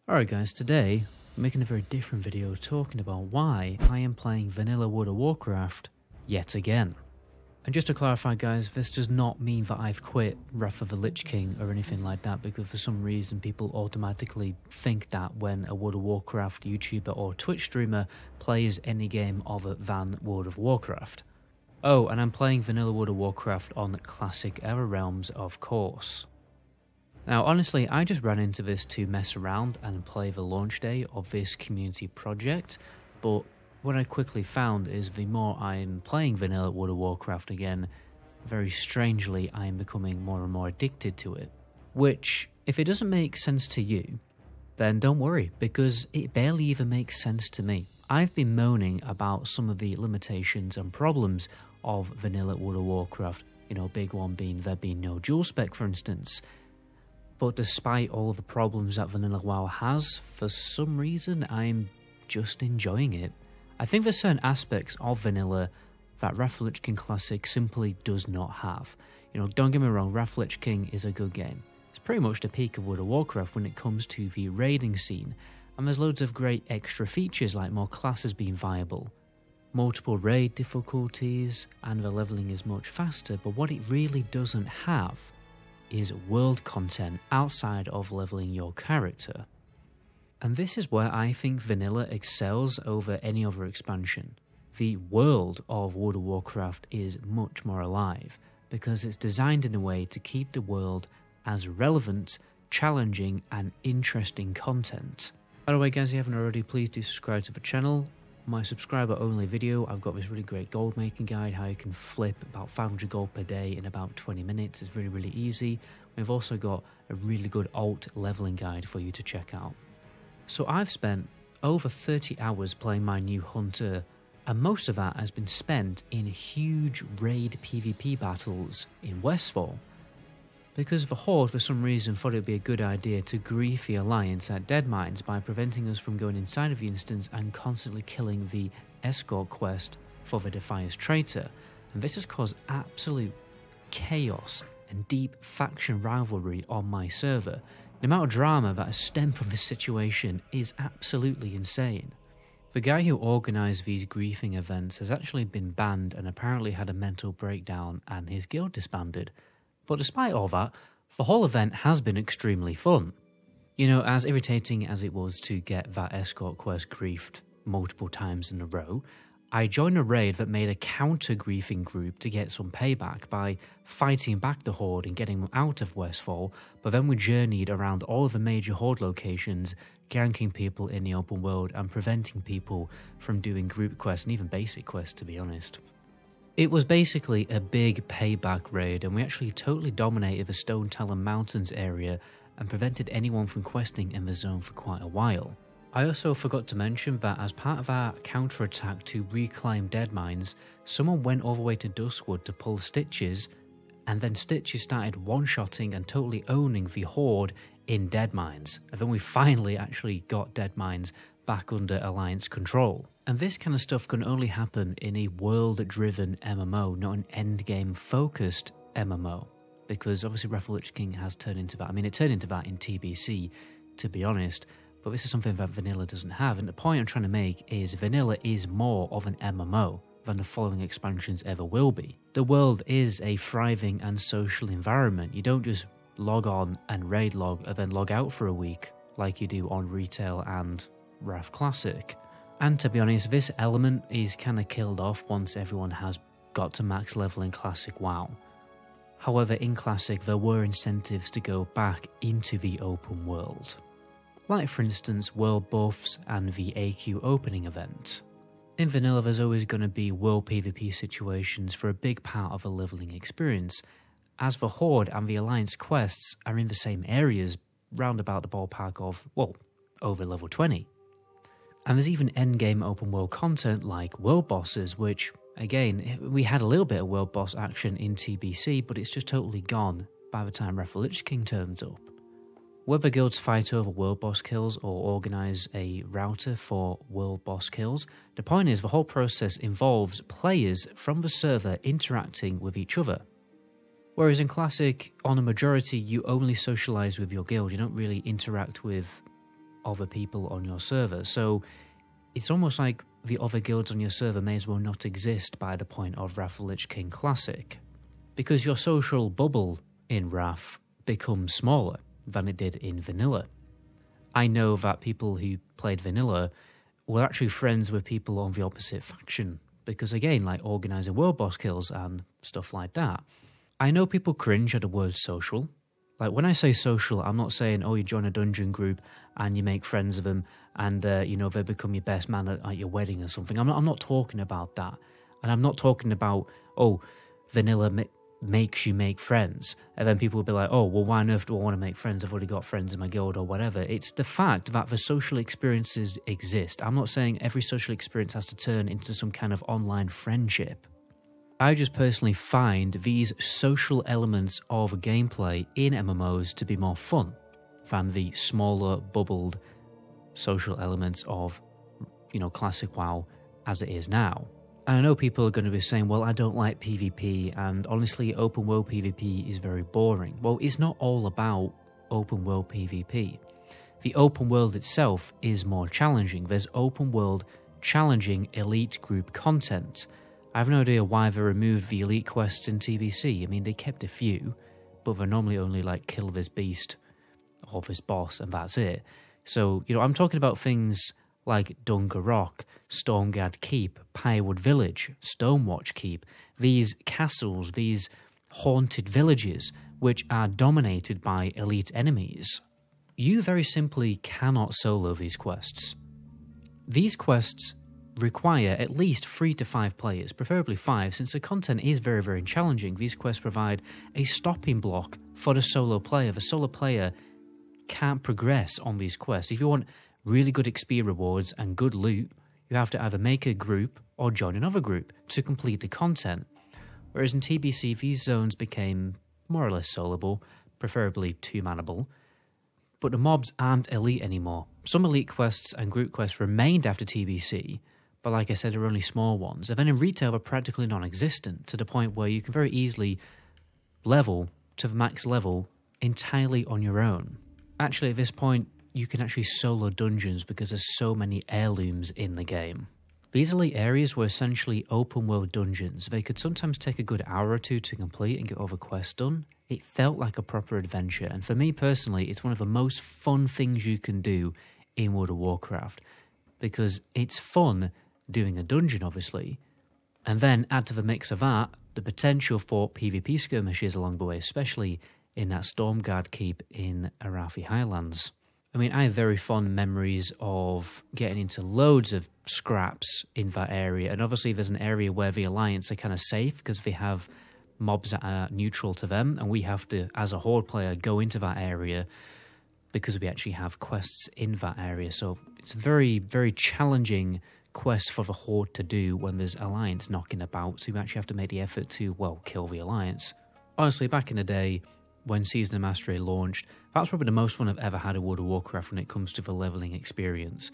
Alright guys, today I'm making a very different video talking about why I am playing vanilla World of Warcraft yet again. And just to clarify guys, this does not mean that I've quit Wrath of the Lich King or anything like that, because for some reason people automatically think that when a World of Warcraft YouTuber or Twitch streamer plays any game other than World of Warcraft. Oh, and I'm playing vanilla World of Warcraft on Classic Era Realms, of course. Now honestly, I just ran into this to mess around and play the launch day of this community project, but what I quickly found is the more I'm playing vanilla World of Warcraft again, very strangely I am becoming more and more addicted to it. Which, if it doesn't make sense to you, then don't worry, because it barely even makes sense to me. I've been moaning about some of the limitations and problems of vanilla World of Warcraft, big one being there being no dual spec for instance. But despite all the problems that vanilla WoW has, for some reason I'm just enjoying it. I think there's certain aspects of vanilla that Wrath of the Lich King Classic simply does not have. Don't get me wrong, Wrath of the Lich King is a good game. It's pretty much the peak of World of Warcraft when it comes to the raiding scene, and there's loads of great extra features like more classes being viable, multiple raid difficulties, and the leveling is much faster, but what it really doesn't have is world content outside of leveling your character. And this is where I think vanilla excels over any other expansion. The world of World of Warcraft is much more alive, because it's designed in a way to keep the world as relevant, challenging and interesting content. By the way guys, if you haven't already, please do subscribe to the channel. My subscriber only video, I've got this really great gold making guide, how you can flip about 500 gold per day in about 20 minutes. It's really easy. We've also got a really good alt leveling guide for you to check out. So I've spent over 30 hours playing my new hunter, and most of that has been spent in huge raid PvP battles in Westfall. Because the Horde for some reason thought it would be a good idea to grief the Alliance at Deadmines by preventing us from going inside of the instance and constantly killing the escort quest for the Defias traitor, and this has caused absolute chaos and deep faction rivalry on my server. The amount of drama that has stemmed from this situation is absolutely insane. The guy who organised these griefing events has actually been banned and apparently had a mental breakdown and his guild disbanded. But despite all that, the whole event has been extremely fun. As irritating as it was to get that escort quest griefed multiple times in a row, I joined a raid that made a counter-griefing group to get some payback by fighting back the Horde and getting them out of Westfall, but then we journeyed around all of the major Horde locations, ganking people in the open world and preventing people from doing group quests and even basic quests, to be honest. It was basically a big payback raid, and we actually totally dominated the Stone Talon Mountains area and prevented anyone from questing in the zone for quite a while. I also forgot to mention that as part of our counterattack to reclaim Deadmines, someone went all the way to Duskwood to pull Stitches, and then Stitches started one-shotting and totally owning the Horde in Deadmines, and then we finally actually got Deadmines back under Alliance control. And this kind of stuff can only happen in a world-driven MMO, not an endgame-focused MMO. Because obviously Wrath of the Lich King has turned into that. I mean, it turned into that in TBC, to be honest. But this is something that vanilla doesn't have. And the point I'm trying to make is vanilla is more of an MMO than the following expansions ever will be. The world is a thriving and social environment. You don't just log on and raid log and then log out for a week like you do on retail and Wrath Classic. And to be honest, this element is kind of killed off once everyone has got to max level in Classic WoW. However, in Classic there were incentives to go back into the open world. Like for instance world buffs and the AQ opening event. In vanilla there's always going to be world PvP situations for a big part of the leveling experience, as the Horde and the Alliance quests are in the same areas round about the ballpark of, well, over level 20. And there's even endgame open world content like world bosses, which, again, we had a little bit of world boss action in TBC, but it's just totally gone by the time Wrath of the Lich King turns up. Whether guilds fight over world boss kills or organise a router for world boss kills, the point is the whole process involves players from the server interacting with each other. Whereas in Classic, on a majority, you only socialise with your guild, you don't really interact with other people on your server. So it's almost like the other guilds on your server may as well not exist by the point of Wrath of the Lich King Classic, because your social bubble in Wrath becomes smaller than it did in Vanilla. I know that people who played Vanilla were actually friends with people on the opposite faction, because again, like organising world boss kills and stuff like that. I know people cringe at the word social. Like, when I say social, I'm not saying, oh, you join a dungeon group and you make friends of them and, you know, they become your best man at your wedding or something. I'm not talking about that. And I'm not talking about, oh, Vanilla makes you make friends. And then people will be like, oh, well, why on earth do I want to make friends? I've already got friends in my guild or whatever. It's the fact that the social experiences exist. I'm not saying every social experience has to turn into some kind of online friendship. I just personally find these social elements of gameplay in MMOs to be more fun than the smaller, bubbled social elements of, you know, classic WoW as it is now. And I know people are going to be saying, well, I don't like PvP, and honestly, open world PvP is very boring. Well, it's not all about open world PvP. The open world itself is more challenging. There's open world challenging elite group content. I have no idea why they removed the elite quests in TBC. I mean, they kept a few, but they're normally only like kill this beast or this boss, and that's it. So, you know, I'm talking about things like Dunga Rock, Stormguard Keep, Pirewood Village, Stonewatch Keep, these castles, these haunted villages, which are dominated by elite enemies. You very simply cannot solo these quests. These quests require at least 3 to 5 players, preferably 5, since the content is very, very challenging. These quests provide a stopping block for the solo player. The solo player can't progress on these quests. If you want really good XP rewards and good loot, you have to either make a group or join another group to complete the content. Whereas in TBC, these zones became more or less soloable, preferably 2-manable, but the mobs aren't elite anymore. Some elite quests and group quests remained after TBC, but like I said, they're only small ones. And then in retail, they're practically non-existent, to the point where you can very easily level to the max level entirely on your own. Actually, at this point, you can actually solo dungeons because there's so many heirlooms in the game. These elite areas were essentially open world dungeons. They could sometimes take a good hour or two to complete and get all the quests done. It felt like a proper adventure, and for me personally, it's one of the most fun things you can do in World of Warcraft, because it's fun doing a dungeon, obviously, and then add to the mix of that the potential for PvP skirmishes along the way, especially in that Stormguard Keep in Arathi Highlands. I mean, I have very fond memories of getting into loads of scraps in that area, and obviously there's an area where the Alliance are kind of safe because they have mobs that are neutral to them, and we have to, as a Horde player, go into that area because we actually have quests in that area. So it's a very, very challenging quest for the Horde to do when there's Alliance knocking about, so you actually have to make the effort to, well, kill the Alliance. Honestly, back in the day, when Season of Mastery launched, that's probably the most fun I've ever had in World of Warcraft when it comes to the levelling experience.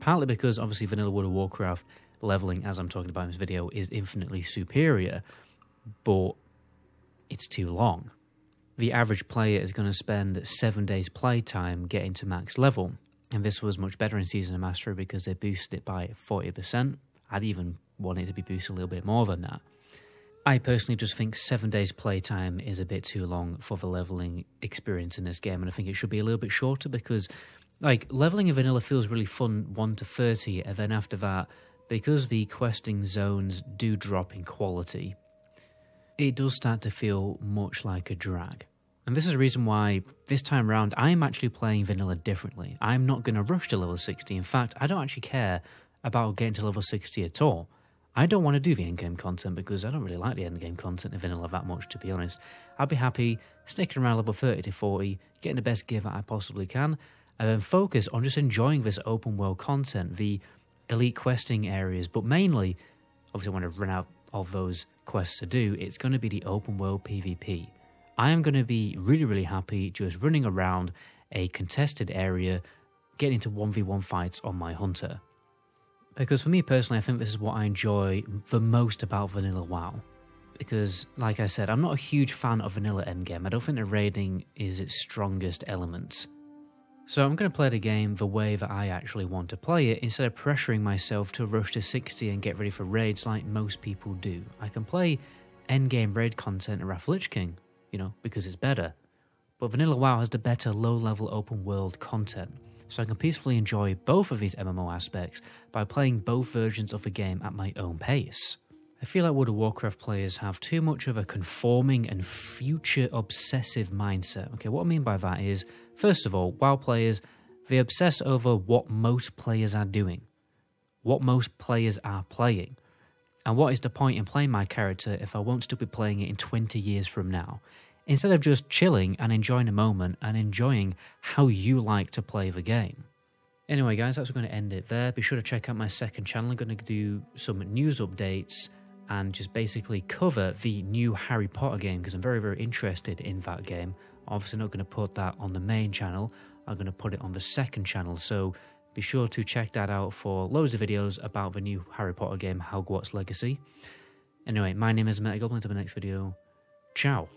Partly because, obviously, vanilla World of Warcraft levelling, as I'm talking about in this video, is infinitely superior, but it's too long. The average player is going to spend 7 days playtime getting to max level, and this was much better in Season of Mastery because they boosted it by 40%. I'd even want it to be boosted a little bit more than that. I personally just think 7 days playtime is a bit too long for the leveling experience in this game, and I think it should be a little bit shorter because, like, leveling in vanilla feels really fun 1 to 30, and then after that, because the questing zones do drop in quality, it does start to feel much like a drag. And this is the reason why this time round I'm actually playing vanilla differently. I'm not going to rush to level 60. In fact, I don't actually care about getting to level 60 at all. I don't want to do the endgame content because I don't really like the endgame content in vanilla that much, to be honest. I'd be happy sticking around level 30 to 40, getting the best gear that I possibly can, and then focus on just enjoying this open world content, the elite questing areas, but mainly, obviously when I run out of those quests to do, it's going to be the open world PvP. I am going to be really, really happy just running around a contested area, getting into 1v1 fights on my hunter. Because for me personally, I think this is what I enjoy the most about vanilla WoW. Because, like I said, I'm not a huge fan of vanilla endgame. I don't think the raiding is its strongest element. So I'm going to play the game the way that I actually want to play it, instead of pressuring myself to rush to 60 and get ready for raids like most people do. I can play endgame raid content in Wrath of Lich King, you know, because it's better. But Vanilla WoW has the better low-level open-world content, so I can peacefully enjoy both of these MMO aspects by playing both versions of the game at my own pace. I feel like World of Warcraft players have too much of a conforming and future-obsessive mindset. Okay, what I mean by that is, first of all, WoW players, they obsess over what most players are doing, what most players are playing, and what is the point in playing my character if I won't still be playing it in 20 years from now, instead of just chilling and enjoying the moment and enjoying how you like to play the game. Anyway guys, that's going to end it there. Be sure to check out my second channel. I'm going to do some news updates and just basically cover the new Harry Potter game, because I'm very, very interested in that game. Obviously not going to put that on the main channel, I'm going to put it on the second channel, so be sure to check that out for loads of videos about the new Harry Potter game, Hogwarts Legacy. Anyway, my name is MetaGoblin. Until the next video, ciao.